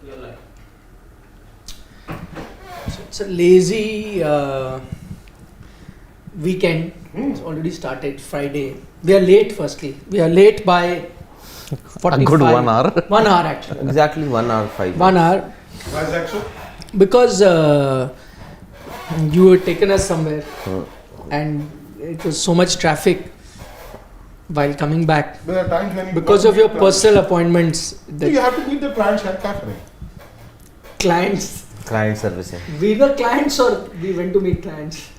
your life? So it's a lazy weekend. It's already started Friday. We are late. Firstly, we are late by 45. A good 1 hour. 1 hour actually. Exactly 1 hour 5. 1 hour. Why is that so? Because you had taken us somewhere, and it was so much traffic while coming back. There are times when you Because of your personal appointments, So you have to meet the clients. क्या करें? clients. Client servicing. We were clients or we went to meet clients?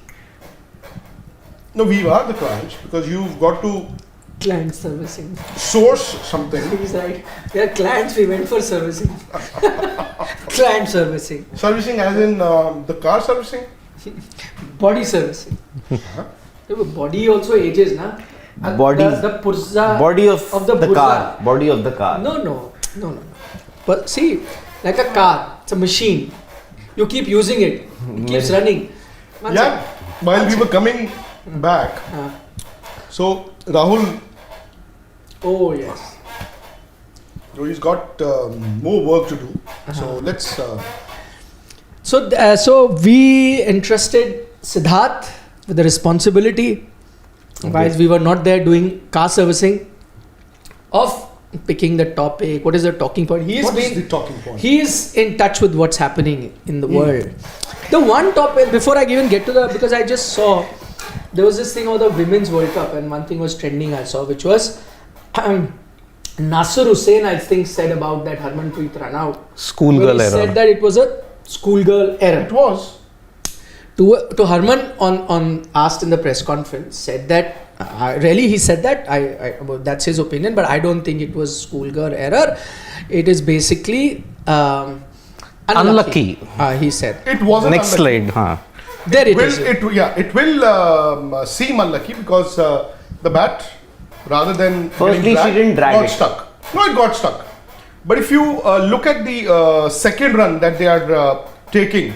No, we are the clients because you've got to Client servicing. source something. He's right. We are clients, we went for servicing. Client servicing. Servicing as in the car servicing? Body servicing. Yeah, but body also ages, na? Body. The purza. Body of the purza. car. Body of the car. No. But see, like a car, it's a machine. You keep using it. It keeps running. Yeah. While we were coming back, so Rahul, Oh yes. so he's got more work to do. So let's. So we entrusted Siddharth with the responsibility, while we were not there doing car servicing, of picking the topic. What is the talking point? What is the talking point? He is in touch with what's happening in the world. The one topic, before I even get to the, because I just saw there was this thing of the Women's World Cup, and one thing was trending I saw, which was Nasser Hussain, I think, said about that Harmanpreet run out. Schoolgirl error. He said that it was a schoolgirl error. It was. To Harman on asked in the press conference, said that really he said that well, that's his opinion, but I don't think it was schoolgirl error. It is basically unlucky. He said. It wasn't. Next unlucky. slide. There it is. It will seem unlucky because the bat, rather than Firstly, getting she didn't drag got it. stuck. No, it got stuck. But if you look at the second run that they are taking,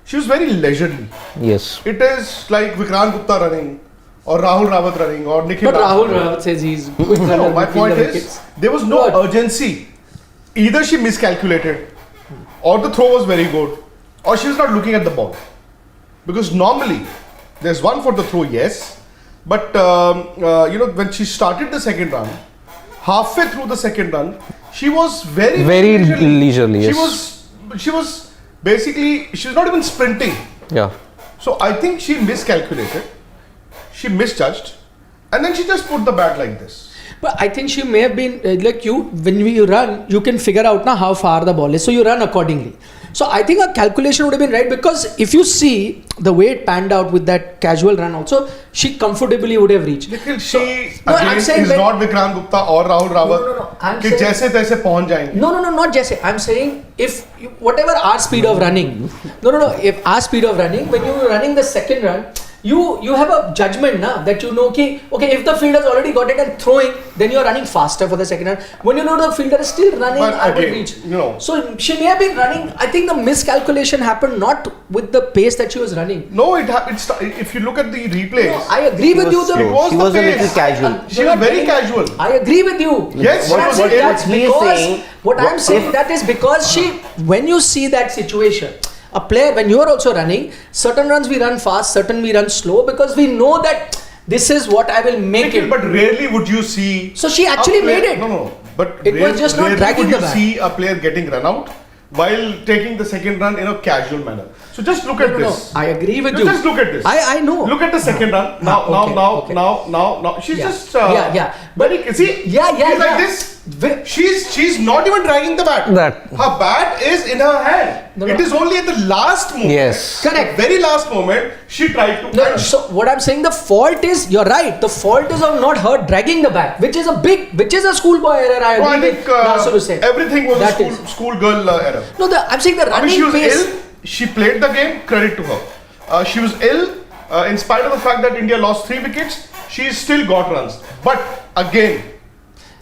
she was very leisurely. Yes. It is like Vikrant Gupta running, or Rahul Rawat running, or Nikhil. But Rahul running. Rawat says he's quick runner. No, my between point the is wickets. there was no What? urgency. Either she miscalculated, or the throw was very good, or she was not looking at the ball. Because normally there's one for the throw, yes, but when she started the second run, halfway through the second run, she was very leisurely. Yes. She was basically, she was not even sprinting. Yeah. So I think she miscalculated, she misjudged, and then she just put the bat like this. But I think she may have been like you. When you run, you can figure out now how far the ball is, so you run accordingly. So I think her calculation would have been right, because if you see the way it panned out with that casual run, also she comfortably would have reached. Nikhil, So- she No, I'm again saying is when- not Vikrant Gupta or Rahul Rawat. No. I'm कि saying जैसे तैसे पहुंच जाएंगे. no, not just. I'm saying if whatever our speed of running, if our speed of running, when you're running the second run, you have a judgment that you know okay, if the fielder has already got it and throwing, then you're running faster for the second run. When you know the fielder is still running, But I would again, reach. no. So she may have been running. I think the miscalculation happened not with the pace that she was running. No, if you look at the replays, No, I agree with you. slow. It was She the was a pace. little casual. She was very casual. I agree with you. Yes, What she I'm was saying, very- that's What he is because saying- what I'm saying that is because when you see that situation, a player, when you are also running, certain runs we run fast, certain we run slow, because we know that this is what I will make Nikhil, it. but rarely would you see. So she actually a player- made it. No. But It was just not rarely dragging would the you bat. see a player getting run out while taking the second run in a casual manner. So just look at No, this. I agree with you. Just look at this. I know. Look at the second run. Okay. Now. She's Yeah. just. Yeah. But see. Yeah. She's like this. She's not even dragging the bat. Her bat is in her hand. No. It is only at the last moment. Yes. Correct. Very last moment, she tried to. No, so what I'm saying, the fault is, you're right, the fault is of not her dragging the bat, which is a schoolboy error. I agree I with think Nasser Hussain. everything was That a is. schoolgirl error. No, I'm saying the I mean, running she was pace. ill. She played the game. Credit to her. She was ill. In spite of the fact that India lost 3 wickets, she still got runs. But again,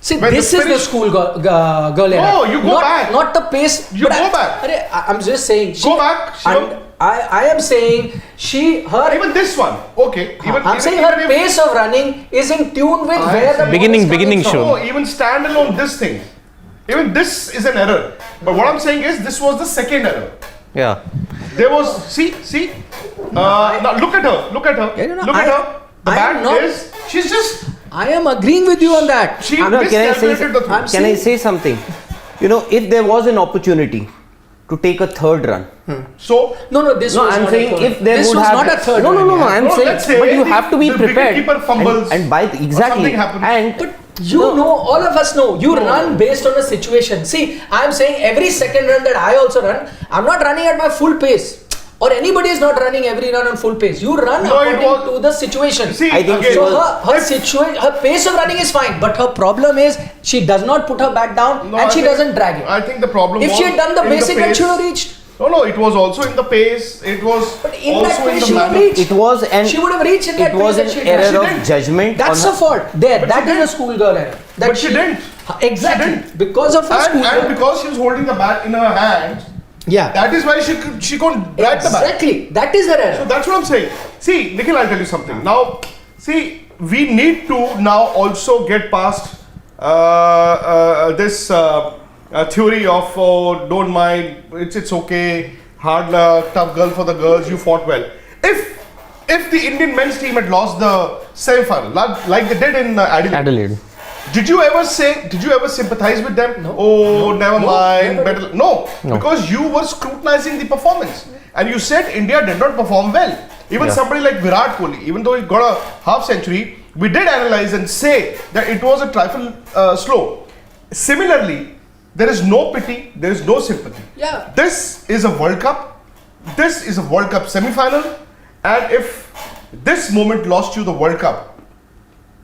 See, when this the is the finish- school girl era. No, you go back. Not the pace. You but go back. I'm just saying. Go back, Shivam. And I am saying her. even this one, okay. I'm saying her pace of running is in tune with where the ball is Beginning coming from. show. No, even standalone this thing. Even this is an error. But what I'm saying is, this was the second error. Yeah. There was, see. Now look at her. Look at her. Yeah, Look at her. The bat is. She's just. I am agreeing with you on that. She No, miscalculated the throw. Can I say something? You know, if there was an opportunity to take a third run. So. No, this No, was I'm not saying a third. if there this would was have not a third. No, one, yeah. I'm No, saying, let's say but you have to be the prepared. wicketkeeper fumbles and by exactly. something happens. And But you know, all of us know, you run based on a situation. See, I'm saying every second run that I also run, I'm not running at my full pace. Or anybody is not running every run on full pace. You run according to the situation. See, I think again, So her pace of running is fine, but her problem is she does not put her bat down No, and I she think- doesn't drag it. I think the problem If was she had done the in basic run, pace. she would have reached. No, it was also in the pace. It was But in also that in pace, the she would have manner. reached. it was an She would have reached in that it was pace an that she error did. of judgment. That's on a fault. There, But that she is a didn't. schoolgirl error. That But she didn't. Exactly. She didn't. Because of her And schoolgirl. because she was holding the bat in her hand, Yeah. that is why she couldn't drag the bat. Exactly. That is her So error. that's what I'm saying. See, Nikhil, I'll tell you something. Now, see, we need to now also get past this theory of don't mind, it's okay, hard luck, tough girl for the girls, you fought well. If the Indian men's team had lost the semi-final, like they did in Adelaide, did you ever sympathize with them? No. Oh, never mind. never. Better. No, because you were scrutinizing the performance, and you said India did not perform well. Even somebody like Virat Kohli, even though he got a half century, we did analyze and say that it was a trifle slow. Similarly, there is no pity, there is no sympathy. Yeah. This is a World Cup. This is a World Cup semi-final, and if this moment lost you the World Cup,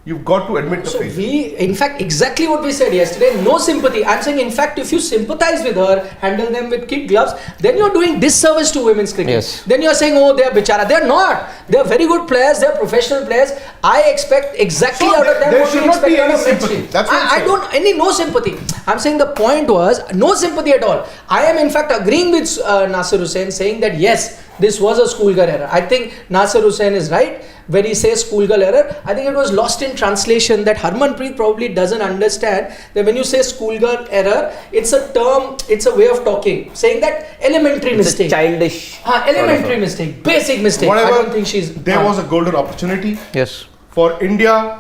you've got to admit the So failure. in fact, exactly what we said yesterday, no sympathy. I'm saying, in fact, if you sympathize with her, handle them with kid gloves, then you're doing disservice to women's cricket. Yes. Then you're saying, oh, they're bichara. They're not. They're very good players. They're professional players. I expect exactly So out of them there what should we not be expect out any of men's sympathy. team. That's what I'm I saying. don't no sympathy. I'm saying the point was no sympathy at all. I am in fact agreeing with Nasir Hussain, saying that yes, this was a schoolgirl error. I think Nasir Hussain is right when he says schoolgirl error. I think it was lost in translation that Harmanpreet probably doesn't understand that when you say schoolgirl error, it's a term, it's a way of talking, saying that elementary it's a mistake. childish. Elementary mistake, basic mistake. Whatever, I don't think she's. there was a golden opportunity Yes. for India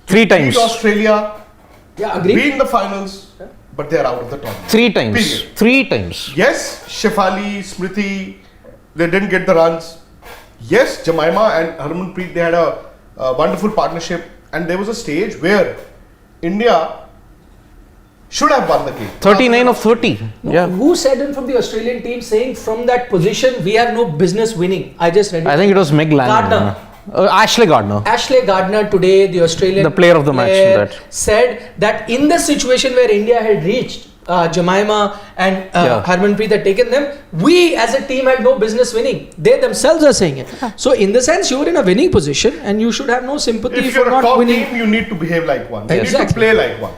3 beat times. Australia, Yeah, agree. be in the finals, but they're out of the tournament. 3 times. Period. 3 times. Yes, Shefali, Smriti, they didn't get the runs. Yes, Jemima and Harmanpreet, they had a wonderful partnership, and there was a stage where India should have won the game. 39 of 30. No, Yeah. Who said in from the Australian team saying from that position we have no business winning? I just read it. I think it was Meg Lannon. Gardner. Ashley Gardner. Ashley Gardner today, the Australian The player of the match, player, that. said that in the situation where India had reached, Jemima and Harmanpreet had taken them, we as a team had no business winning. They themselves are saying it. So in the sense, you were in a winning position and you should have no sympathy If for you're a not top winning. team, you need to behave like one. You need Exactly. to play like one.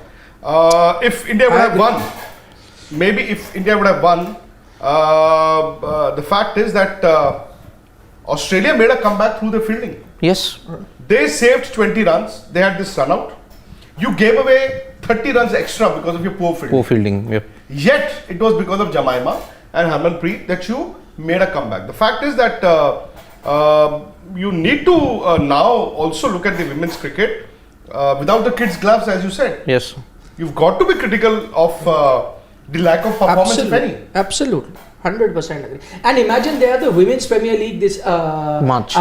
If India would I have agree. won, maybe if India would have won, the fact is that Australia made a comeback through the fielding. Yes. They saved 20 runs. They had this run out. You gave away 30 runs extra because of your poor fielding. Poor fielding. Yep. Yet it was because of Jemima and Harmanpreet that you made a comeback. The fact is that you need to now also look at the women's cricket without the kids' gloves, as you said. Yes. You've got to be critical of the lack of performance, if any. Absolutely. 100% agree. And imagine they are the Women's Premier League this March.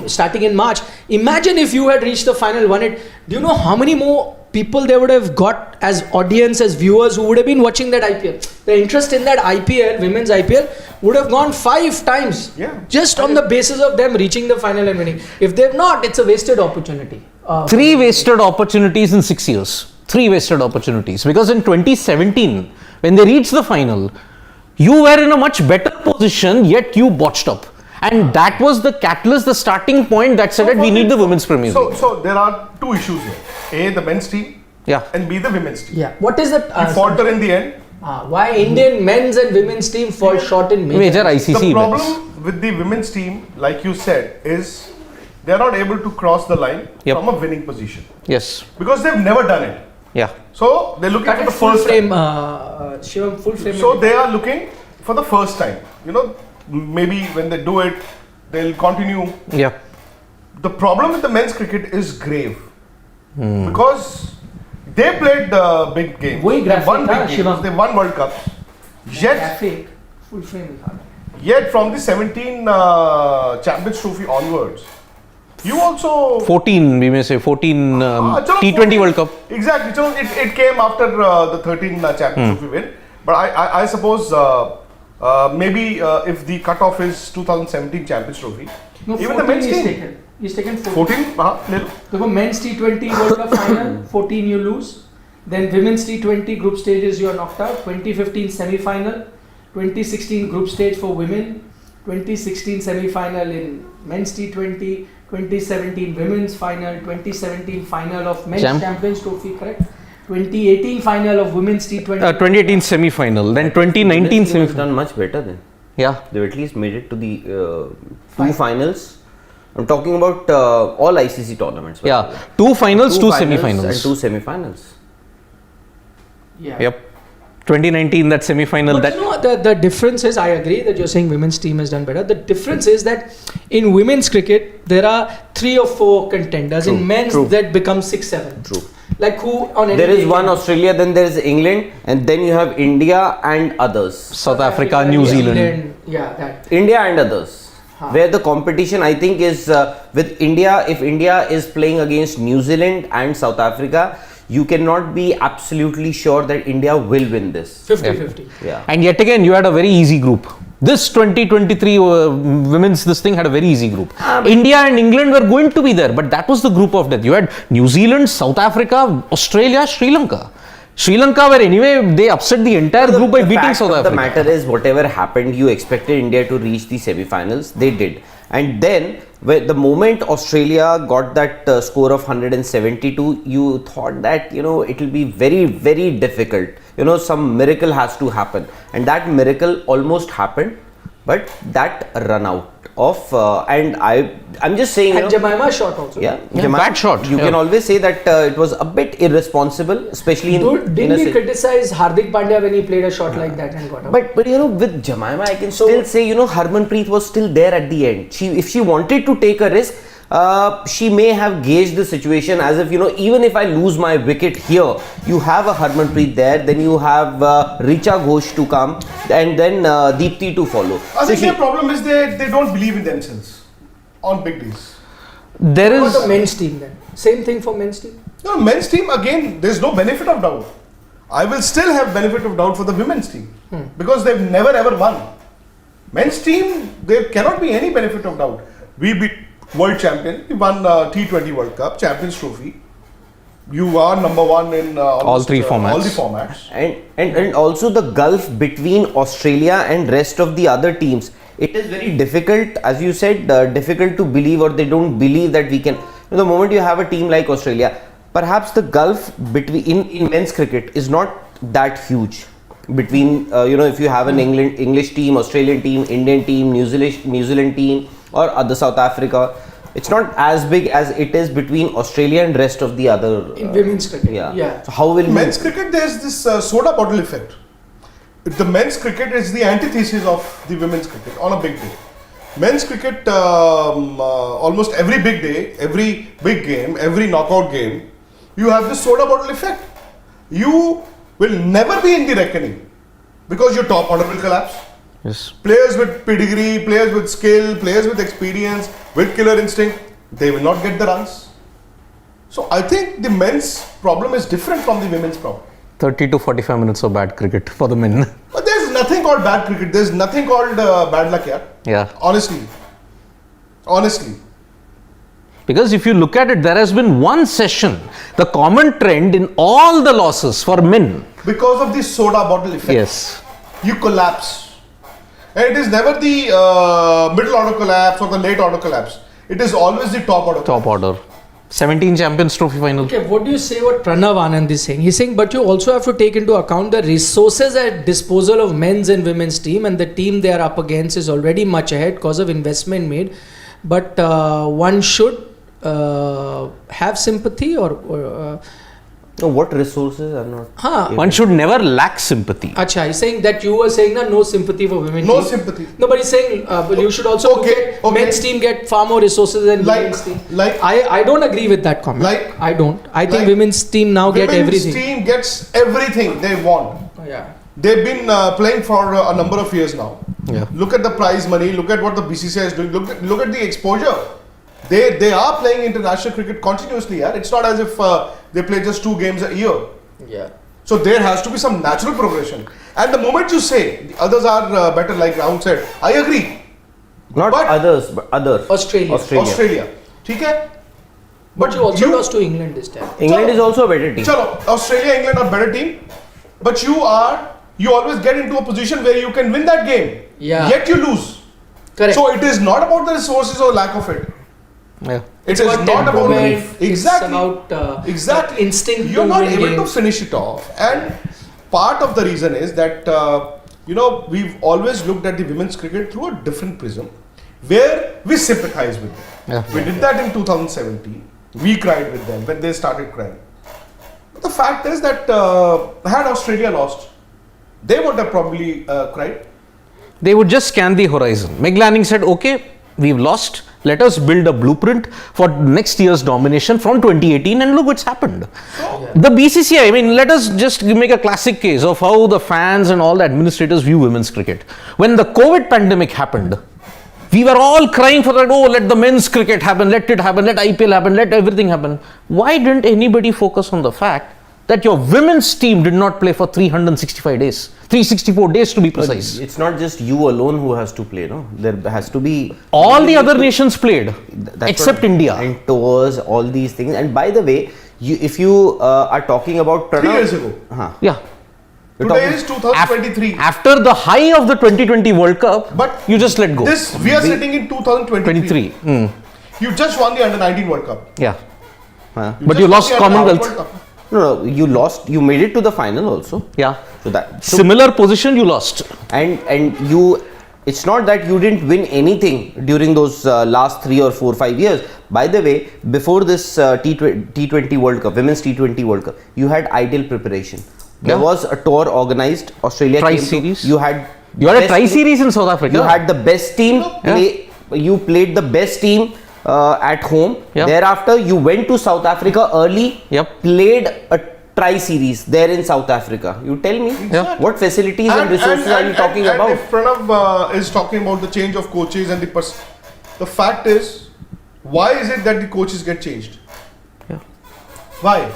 Starting in March. Imagine if you had reached the final, won it. Do you know how many more people they would have got as audience, as viewers who would have been watching that IPL? The interest in that IPL, women's IPL, would have gone 5 times. Yeah. Just on the basis of them reaching the final and winning. If they've not, it's a wasted opportunity. 3 wasted opportunities in 6 years. 3 wasted opportunities. Because in 2017, when they reached the final, you were in a much better position, yet you botched up. And that was the catalyst, the starting point that said that we need the women's Premier League. So there are 2 issues here. A, the men's team. Yeah. And B, the women's team. Yeah. What is that? You falter in the end. Why Indian men's and women's team fall short in Major ICC The events. problem with the women's team, like you said, is they are not able to cross the line Yep. from a winning position. Yes. Because they've never done it. Yeah. So they're looking Cut for it the full first frame, time. Shivam, full frame. So they are looking for the first time. You know, maybe when they do it, they'll continue. Yeah. The problem with the men's cricket is grave because they played the big games. वही They graphic won था, big games. Shivam. They won World Cups. Yet, Graphic, full frame. yet from the 17 Champions Trophy onwards, you also 14, we may say 14 chalo, T20 14. World Cup. Exactly. So it came after the 13 Champions Trophy win. But I suppose maybe if the cutoff is 2017 Champions Trophy, No, even the 14 men's is team. taken. He's taken 14. 14? So men's T20 World Cup final, 14 you lose. Then women's T20 group stages you are knocked out. 2015 semi-final, 2016 group stage for women, 2016 semi-final in men's T20, 2017 women's final, 2017 final of men's Champions Trophy, correct? 2018 final of women's T20. 2018 semi-final, then 2019 Women's team has semi-final. done much better then. Yeah. They've at least made it to the two finals. I'm talking about all ICC tournaments. by the way. Yeah. 2 finals, 2 semi-finals. And 2 semi-finals. Yeah. Yep. 2019, that semi-final. But That you know, the difference is, I agree that you're saying women's team has done better. The difference is that in women's cricket, there are 3 or 4 contenders. True, In men's, true. that becomes 6, 7. True. Like who on any There is day one can- Australia, then there is England, and then you have India and others. South Africa, New Zealand. Yeah, that. India and others. Huh. Where the competition, I think, is with India. If India is playing against New Zealand and South Africa, you cannot be absolutely sure that India will win this. 50-50. Yeah. And yet again, you had a very easy group. This 2023 women's this thing had a very easy group. India and England were going to be there, but that was the group of death. You had New Zealand, South Africa, Australia, Sri Lanka. Sri Lanka were anyway, they upset the entire group by beating fact South of Africa. The matter is, whatever happened, you expected India to reach the semi-finals. They did, and then the moment Australia got that score of 172, you thought that it will be very, very difficult. Some miracle has to happen, and that miracle almost happened. But that run out of and I'm just saying, And Jemima shot also. Yeah, bad shot. You can always say that it was a bit irresponsible, especially Didn't we criticize Hardik Pandya when he played a shot like that and got out? But with Jemima, I can still say Harmanpreet was still there at the end. If she wanted to take a risk, she may have gauged the situation as if even if I lose my wicket here, you have a Harmanpreet there, then you have Richa Ghosh to come, and then Deepti to follow. I think their problem is they don't believe in themselves on big days. There What is about the men's team then? Same thing for men's team? No, men's team again, there's no benefit of doubt. I will still have benefit of doubt for the women's team because they've never ever won. Men's team, there cannot be any benefit of doubt. We beat world champion, we won T20 World Cup, Champions Trophy. You are number 1 in all 3 formats. All the formats. And also the gulf between Australia and rest of the other teams. It is very difficult, as you said, difficult to believe, or they don't believe that we can. The moment you have a team like Australia, perhaps the gulf between in men's cricket is not that huge. Between if you have an English team, Australian team, Indian team, New Zealand team, or other South Africa, it's not as big as it is between Australia and rest of the other. In women's cricket. Yeah. So how will Men's cricket, there's this soda bottle effect. The men's cricket is the antithesis of the women's cricket on a big day. Men's cricket, almost every big day, every big game, every knockout game, you have this soda bottle effect. You will never be in the reckoning because your top order will collapse. yes. Players with pedigree, players with skill, players with experience, with killer instinct, they will not get the runs. So I think the men's problem is different from the women's problem. 30 to 45 minutes of bad cricket for the men. But there's nothing called bad cricket. There's nothing called bad luck here. Yeah. Honestly. Because if you look at it, there has been one session, the common trend in all the losses for men. Because of the soda bottle effect. Yes. You collapse. And it is never the middle order collapse or the late order collapse. It is always the top order. Top order. 17 Champions Trophy final. Okay, what do you say what Pranav Anand is saying? He's saying, but you also have to take into account the resources at disposal of men's and women's team, and the team they are up against is already much ahead because of investment made. But one should have sympathy or No, what resources are not? Huh. One should never lack sympathy. Acha, he's saying that you were saying that no sympathy for women. No team. sympathy. No, but he's saying but you should also look at men's team get far more resources than women's team. I don't agree with that comment. I don't. I think women's team now get everything. Women's team gets everything they want. Yeah. They've been playing for a number of years now. Yeah. Look at the prize money. Look at what the BCCI is doing. Look at the exposure. They are playing international cricket continuously. Yeah? It's not as if they play just 2 games a year. Yeah. So there has to be some natural progression. And the moment you say the others are better, like Rahul said, I agree. Not But- others, but others. Australia. Australia. ठीक है? But you also lost to England this time. England is also a better team. Chalo, Australia, England are better team. But you always get into a position where you can win that game. Yeah. Yet you lose. Correct. So it is not about the resources or lack of it. Yeah. It is not about temperament, exactly. It's about Exactly. that instinct. You're to not win able games. to finish it off, and part of the reason is that we've always looked at the women's cricket through a different prism, where we sympathize with them. Yeah. We did that in 2017. We cried with them when they started crying. But the fact is that had Australia lost, they would have probably cried. They would just scan the horizon. Meg Lanning said, okay, we've lost. Let us build a blueprint for next year's domination from 2018, and look what's happened. The BCCI, I mean, let us just make a classic case of how the fans and all the administrators view women's cricket. When the COVID pandemic happened, we were all crying for that, oh, let the men's cricket happen, let it happen, let IPL happen, let everything happen. Why didn't anybody focus on the fact that your women's team did not play for 365 days, 364 days to be precise? It's not just you alone who has to play, no? There has to be... All the other nations played, That's except what- India. And tours, all these things. And by the way, if you are talking about... 3 years ago. Yeah. You're Today talking- is 2023. After the high of the 2020 World Cup, But you just let go. We are sitting in 2023. 23. You just won the Under-19 World Cup. Yeah. Huh? But just you won lost the Under-19 Commonwealth. World Cup. No, you lost. You made it to the final also. Yeah. So Similar position, you lost. and you, it's not that you didn't win anything during those last 3 or 4, 5 years. By the way, before this T20 World Cup, Women's T20 World Cup, you had ideal preparation. There Yeah. was a tour organized. Australia Tri-series. You had You had a best tri-series in South Africa. You had the best team. You played the best team at home. Yeah. Thereafter, you went to South Africa early. Yep. Played a tri-series there in South Africa. You tell me, Yeah. what facilities and resources are you talking and about? if Pranav is talking about the change of coaches and the fact is, why is it that the coaches get changed? Yeah. Why?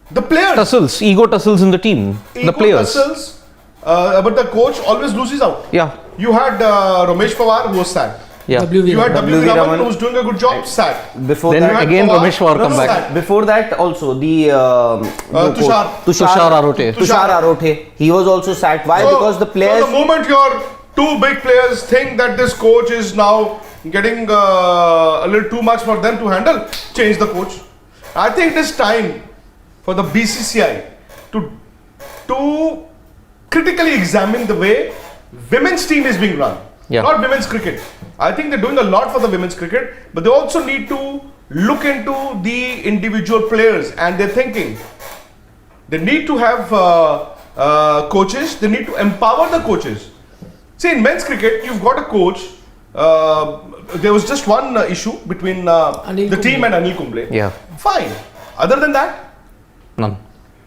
The players. Tussles, ego tussles in the team. The Ego players. tussles, but the coach always loses out. Yeah. You had Ramesh Pawar who was sacked. Yeah. WV You had W.V. W.V. Raman Raman. who was doing a good job, sacked. Before Then that, again Pawar- Ramesh Pawar No, come no, back. that- before that also the Tushar. Tushar Arote. Tushar Arote. He was also sacked. Why? So- Because the players. So the moment your 2 big players think that this coach is now getting a little too much for them to handle, change the coach. I think it is time for the BCCI to critically examine the way women's team is being run. Yeah. Not women's cricket. I think they're doing a lot for the women's cricket, but they also need to look into the individual players and their thinking. They need to have coaches. They need to empower the coaches. See, in men's cricket, you've got a coach. There was just one issue between the team and Anil Kumble. Yeah. Fine. Other than that, None.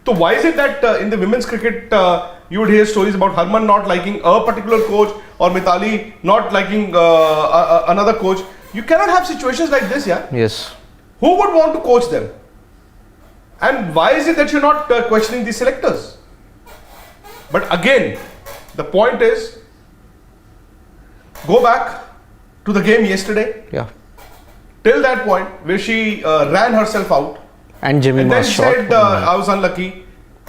so why is it that in the women's cricket you would hear stories about Harman not liking a particular coach or Mithali not liking another coach? You cannot have situations like this, yeah? Yes. Who would want to coach them? And why is it that you're not questioning the selectors? But again, the point is, go back to the game yesterday, Yeah. till that point where she ran herself out And Jimmy and then was shot. said, I was unlucky.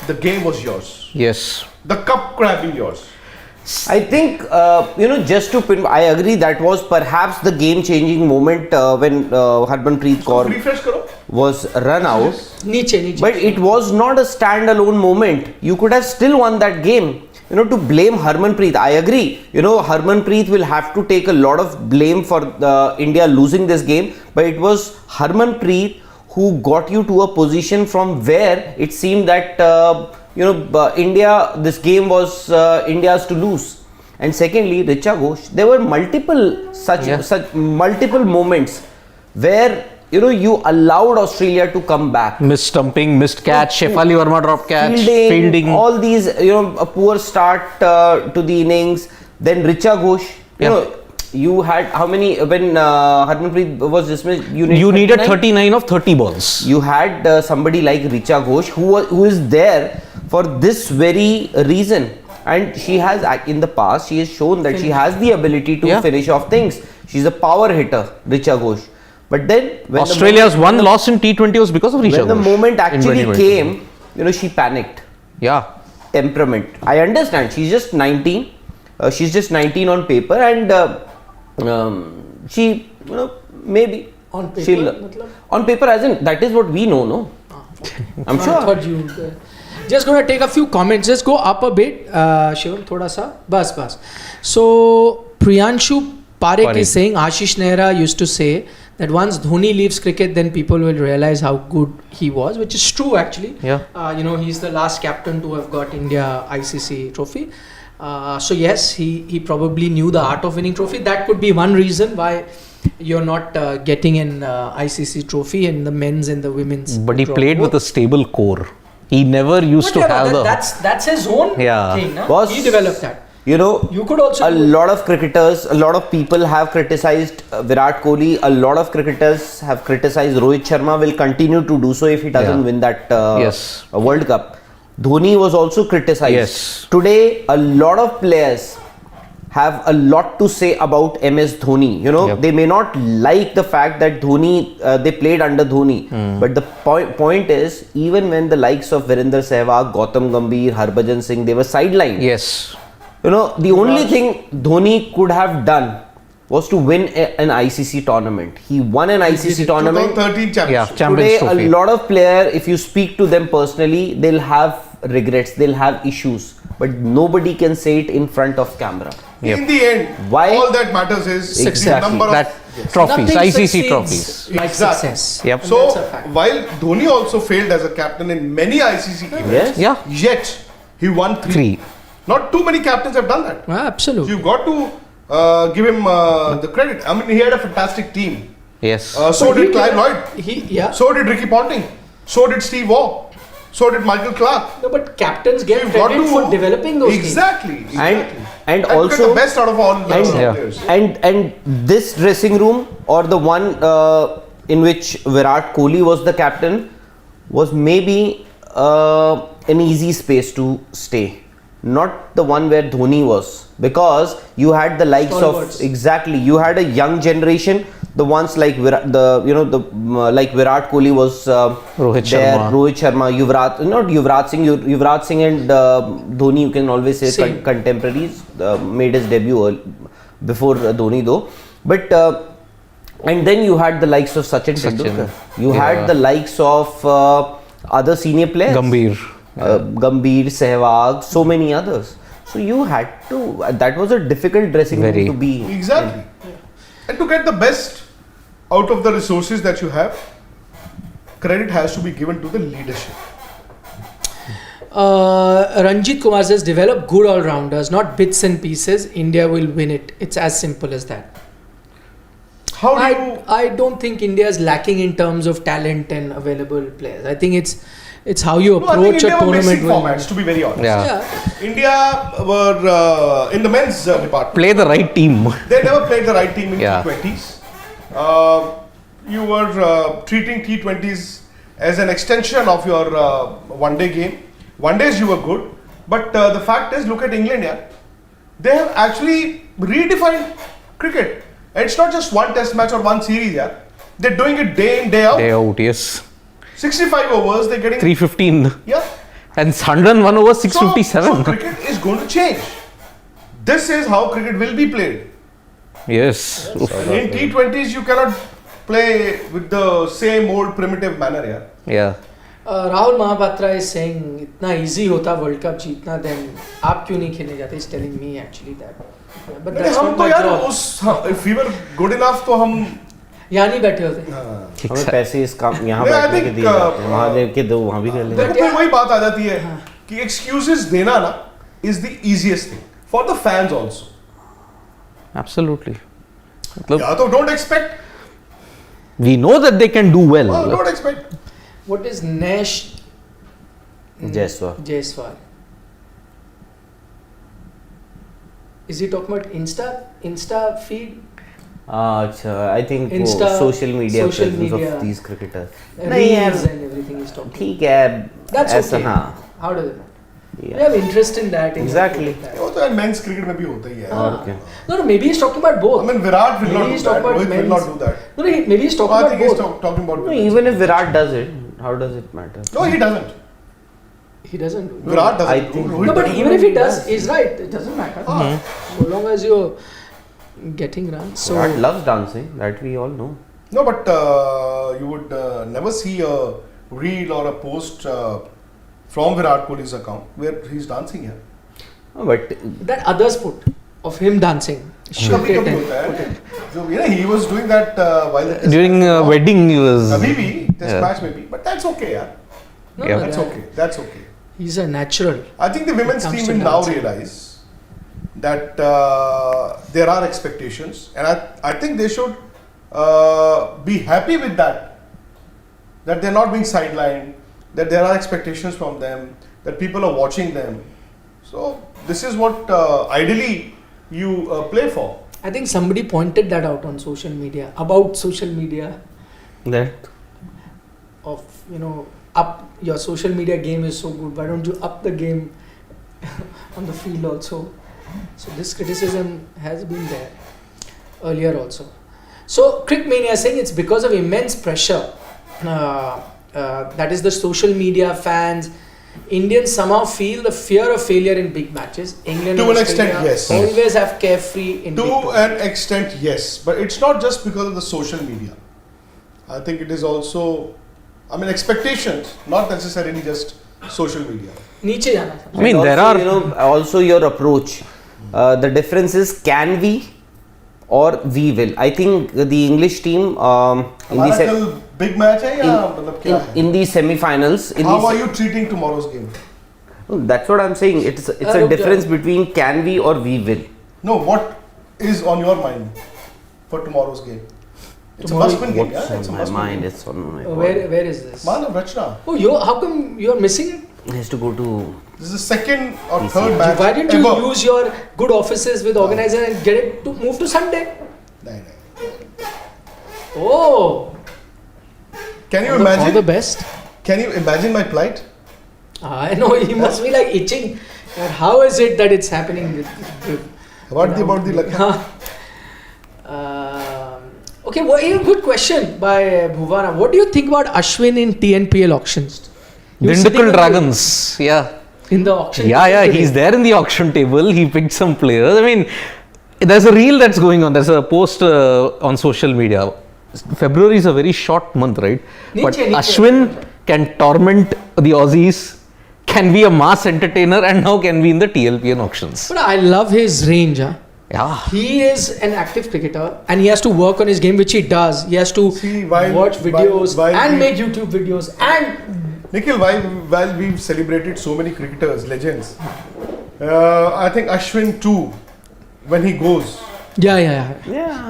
The game was yours. Yes. The cup grabbing yours. I think, just to pin, I agree that was perhaps the game-changing moment when Harmanpreet Kaur Refresh karo. was run out. Niche. But it was not a standalone moment. You could have still won that game. To blame Harmanpreet, I agree. Harmanpreet will have to take a lot of blame for India losing this game. But it was Harmanpreet who got you to a position from where it seemed that India, this game was India's to lose. And secondly, Richa Ghosh, there were multiple such multiple moments where you allowed Australia to come back. Missed stumping, missed catch, Shefali Verma drop catch, Fielding, all these, a poor start to the innings. Then Richa Ghosh, you had how many when Harmanpreet was dismissed? You needed 39 of 30 balls. You had somebody like Richa Ghosh who is there for this very reason, and she has in the past she has shown that she has the ability to finish off things. She's a power hitter, Richa Ghosh. But then when Australia's one loss in T20 was because of Richa Ghosh. When the moment actually came, she panicked. Yeah. Temperament. I understand. She's just 19. She's just 19 on paper, and she, maybe on paper. On paper, as in that is what we know, no? I'm sure. I thought you. Just going to take a few comments. Just go up a bit, Shivam. Thoda sa. Bas. So Priyanshu Parekh is saying Ashish Nehra used to say that once Dhoni leaves cricket, then people will realize how good he was, which is true actually. Yeah. He's the last captain to have got India ICC trophy. So yes, he probably knew the art of winning trophy. That could be one reason why you're not getting an ICC trophy in the men's and the women's. But he played with a stable core. He never used to have that's his own thing. No? He developed that. You could also a lot of cricketers, a lot of people have criticized Virat Kohli. A lot of cricketers have criticized Rohit Sharma. Will continue to do so if he doesn't win that World Cup. Dhoni was also criticized. Yes. Today, a lot of players have a lot to say about MS Dhoni. They may not like the fact that Dhoni, they played under Dhoni. But the point is, even when the likes of Virender Sehwag, Gautam Gambhir, Harbhajan Singh, they were sidelined. Yes. The only thing Dhoni could have done was to win an ICC tournament. He won an ICC tournament. 2013 championship. Yeah, Champions Today, Trophy. a lot of players, if you speak to them personally, they'll have regrets, they'll have issues. But nobody can say it in front of camera. In the end, all that matters is the number of trophies, ICC trophies. Like success. Yep. So, while Dhoni also failed as a captain in many ICC events, yet he won 3. Not too many captains have done that. Absolutely. So you've got to give him the credit. I mean, he had a fantastic team. Yes. So did Clive Lloyd. So did Ricky Ponting. So did Steve Waugh. So did Michael Clarke. No, but captains get credit for developing those teams. Exactly. And also the best out of all players. And this dressing room, or the one in which Virat Kohli was the captain, was maybe an easy space to stay. Not the one where Dhoni was, because you had the likes of you had a young generation, the ones like like Virat Kohli was Rohit Sharma, Yuvraj Singh and Dhoni, you can always say contemporaries, made his debut before Dhoni though, but and then you had the likes of Sachin Tendulkar, you had the likes of other senior players, Gambhir, Sehwag, so many others. So you had to, that was a difficult dressing room to be in. Exactly. And to get the best out of the resources that you have, credit has to be given to the leadership. Ranjit Kumar says, develop good all-rounders, not bits and pieces. India will win it. It's as simple as that. I don't think India is lacking in terms of talent and available players. I think it's how you approach a tournament. Basic formats, to be very honest. India were in the men's department. Play the right team. They never played the right team in T20s. You were treating T20s as an extension of your one-day game. One days you were good, but the fact is, look at England. They have actually redefined cricket. And it's not just one test match or one series. They're doing it day in, day out. Day out, yes. 65 overs, they're getting 315. Yeah. And 101 over 657. So cricket is going to change. This is how cricket will be played. Yes. In T20s, you cannot play with the same old primitive manner. Yeah. Rahul Mahapatra is saying, इतना easy होता World Cup जीतना, then आप क्यों नहीं खेलने जाते? He's telling me actually that. But that's not my job. If we were good enough, तो हम यहाँ नहीं बैठे होते. हमें पैसे इस काम यहाँ नहीं, I बैठने के think, दिए जाते हैं, वहाँ दे के दो वहाँ भी कर लेंगे. देखो फिर वही बात आ जाती है कि excuses देना ना is the easiest thing for the fans also. Absolutely. मतलब या तो don't expect. we know that they can do well. Don't expect. What is Nash Jaiswal. Is he talking about Insta feed? अच्छा, I think Insta, social media social presence media. of these cricketers. Reels and everything he's talking. ठीक है. That's ऐसा okay. हाँ. How does it matter? Yeah. We have interest in that. Exactly. वो तो यार men's cricket में भी होता ही है. और क्या? No, maybe he's talking about both. I mean Virat will Maybe not do he's that. talking about Rohit will men's. not do that. No, maybe he's talking I about think he's both. talking about. No, even if Virat does it, how does it matter? No, he doesn't. He doesn't do it. Virat doesn't. I do. think- Rohit No, but doesn't. even if he does, he's right. It doesn't matter. Ah. So long as you're getting runs. So Virat loves dancing, that we all know. No, but you would never see a reel or a post from Virat Kohli's account where he's dancing here. Oh, but that others put of him dancing. Shoot कभी it कभी and होता put है. it. So you know he was doing that while the test During match was on. wedding he was. कभी भी test Yeah. match maybe, but that's okay, yeah. No, Yeah. no, That's okay. That's okay. He's a natural. I think the women's comes team to will now dancing. realize that there are expectations, and I think they should be happy with that. That they're not being sidelined. That there are expectations from them. That people are watching them. So this is what ideally you play for. I think somebody pointed that out on social media about social media that of up your social media game is so good. Why don't you up the game on the field also? So this criticism has been there earlier also. So Cricket Mania is saying it's because of immense pressure. That is the social media fans. Indians somehow feel the fear of failure in big matches. England To and an extent, Australia yes. always have carefree in big To tournaments. an extent, yes, but it's not just because of the social media. I think it is also, expectations, not necessarily just social media. नीचे जाना था. I mean, also, there are. also your approach. The difference is can we or we will. I think the English team in हमारा the कल big match है या मतलब क्या है? in the semi-finals. How are you treating tomorrow's game? That's what I'm saying. It's a रुक difference जाओ. between can we or we will. No, what is on your mind for tomorrow's game? It's Tomorrow- a must-win game, What's yeah? It's a on my must-win mind? game. It's on my Where is this? Manav Rachna. Oh, how come you're missing it? He has to go to. This is the second or ICC. third match Why didn't you ever. use your good offices with organizer and get it to move to Sunday? नहीं, नहीं. Oh, Can you all the imagine? best. Can you imagine my plight? I know he must be like itching. How is it that it's happening with About the luck. Okay, well, a good question by Bhuvana. What do you think about Ashwin in TNPL auctions? He was sitting Dindigal on the- Dragons. Yeah. in the auction. Yeah, today. he's there in the auction table. He picked some players. I mean, there's a reel that's going on. There's a post on social media. February is a very short month, right? But Niche. Ashwin can torment the Aussies, can be a mass entertainer, and now can be in the TLPN auctions. But I love his range. Huh? Yeah. He is an active cricketer and he has to work on his game, which he does. He has to See, while- watch videos while and we- make YouTube videos and Nikhil, while we've celebrated so many cricketers, legends, I think Ashwin too, when he goes, yeah.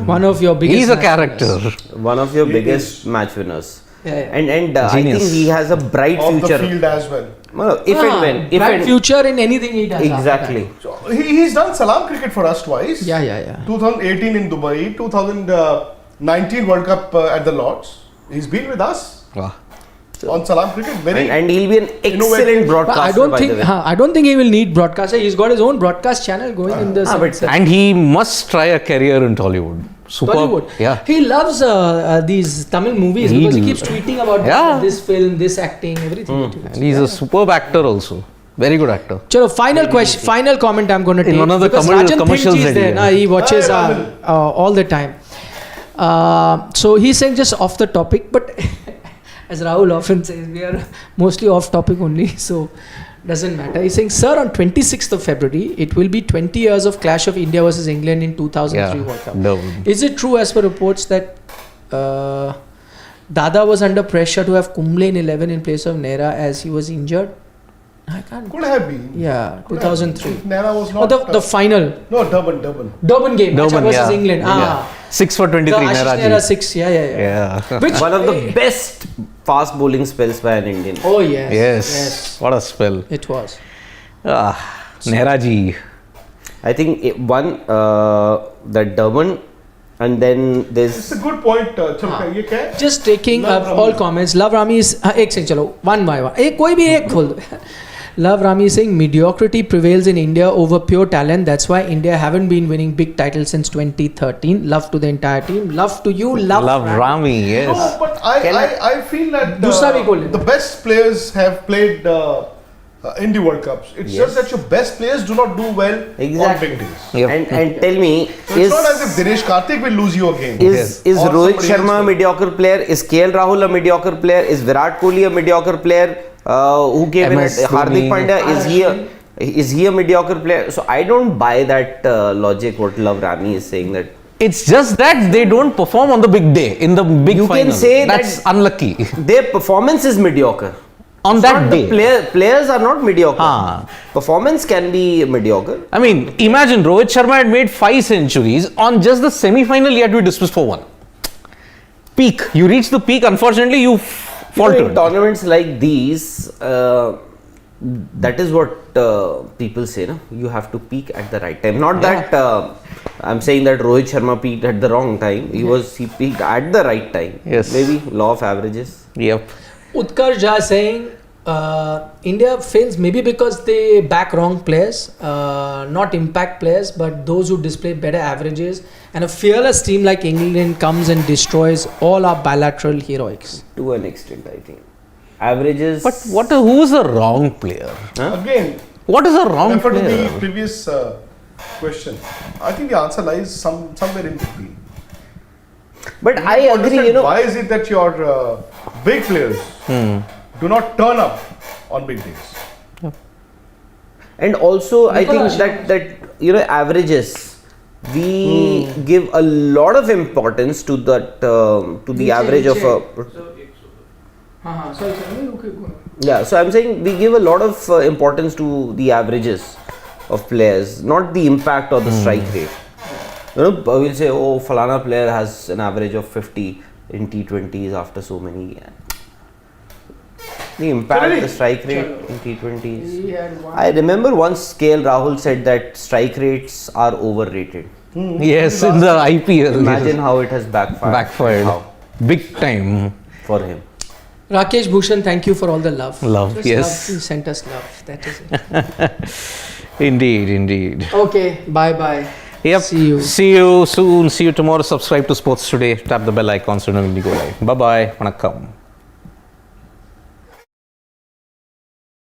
One of your biggest. He's a match character. winners. One of your He biggest match winners. Yeah. And I Genius. think he has a bright off future. the field as well. Well, if and when. If bright and future in anything he does. after Exactly. So he's done Salam cricket for us twice. that. Yeah. 2018 in Dubai, 2019 World Cup at the Lords. He's been with us Wow. on Salam cricket. Very And he'll be an excellent Innovative. But broadcaster. I don't by think. the way. I don't think he will need broadcaster. He's got his own broadcast channel going in the. but- And he must try a career in Tollywood. Super. Bollywood. Yeah. He loves these Tamil movies because he keeps tweeting about Yeah. this film, this acting, everything. he tweets. And he's a superb actor also. Very good actor. Chalo, final question, final comment I'm going to take. one of the because Tamil Rajan commercials Thimchi is that he there. has. He watches Hi, Rajan. all the time. So he's saying just off the topic, but as Rahul often says, we are mostly off topic only, so doesn't matter. He's saying, sir, on 26th of February, it will be 20 years of clash of India versus England in 2003 Yeah. World Cup. No. Is it true as per reports that Dada was under pressure to have Kumble in 11 in place of Nehra as he was injured. I can't. Could have been. Yeah, Could have 2003. been. Nehra was Oh, not. the final. No, Durban. Durban game. Durban, versus yeah. England. Yeah. 6 for The 23, Ashish Nehra Nehra ji. 6. Yeah. Which, One of the best fast bowling spells by an Indian. Oh, yes. Yes. What a spell. It was. Nehra ji. Ah. I think that Durban, and then there's. It's a good point, Chalka. ये क्या है? Just taking Love up all Rami. comments. Love Rami is एक से चलो one by one. एक कोई भी एक खोल दो. Love Rami is saying mediocrity prevails in India over pure talent. That's why India haven't been winning big titles since 2013. Love to the entire team. Love to you. Love Rami, yes. No, but I feel that दूसरा भी खोल लेना. the best players have played in the World Cups. It's just that your best players do not do well Exactly. on big days. Yep. And tell me, So it's not as if Dinesh Karthik will lose you a game. is Or Rohit somebody Sharma a else will. mediocre player? Is KL Rahul a mediocre player? Is Virat Kohli a mediocre player? Who came MS in? Hardik Dhoni. Pandya, is he a mediocre player? So I don't buy that logic what Love Rami is saying, that It's just that they don't perform on the big day, in the big You final. can say That's that- unlucky. their performance is mediocre. On It's that not day. the players are not mediocre. Ah. Performance can be mediocre. I mean, imagine Rohit Sharma had made 5 centuries. On just the semi-final, he had to be dismissed for 1. Peak. You reach the peak. Unfortunately, you You know, faltered. in tournaments like these, that is what people say, no? You have to peak at the right time. Not that I'm saying that Rohit Sharma peaked at the wrong time. He peaked at the right time. Yes. Maybe law of averages. Yep. Utkarsh Jha saying India fails maybe because they back wrong players, not impact players, but those who display better averages. And a fearless team like England comes and destroys all our bilateral heroics. To an extent, I think. Averages. But who is a wrong player? Again, What is a wrong refer to the player? previous question. I think the answer lies somewhere in between. But You I need to agree, understand you know. Why is it that your big players do not turn up on big days? And also, I think Nicola, that you know, averages. We give a lot of importance to that to the average of a. Yeah, so I'm saying we give a lot of importance to the averages of players, not the impact or the strike rate. You know, we'll say, oh, Falana player has an average of 50 in T20s after so many. The impact, the strike rate in T20s. I remember once KL Rahul said that strike rates are overrated. Yes, in the IPL. Imagine how it has backfired. Backfired. How? Big time. For him. Rakesh Bhushan, thank you for all the love. Love, Just yes. Love, you sent us love. That is it. Indeed. Okay, bye. Yep. See you. See you soon. See you tomorrow. Subscribe to Sports Today. Tap the bell icon so you know when we go live. Bye bye. Vanakkam.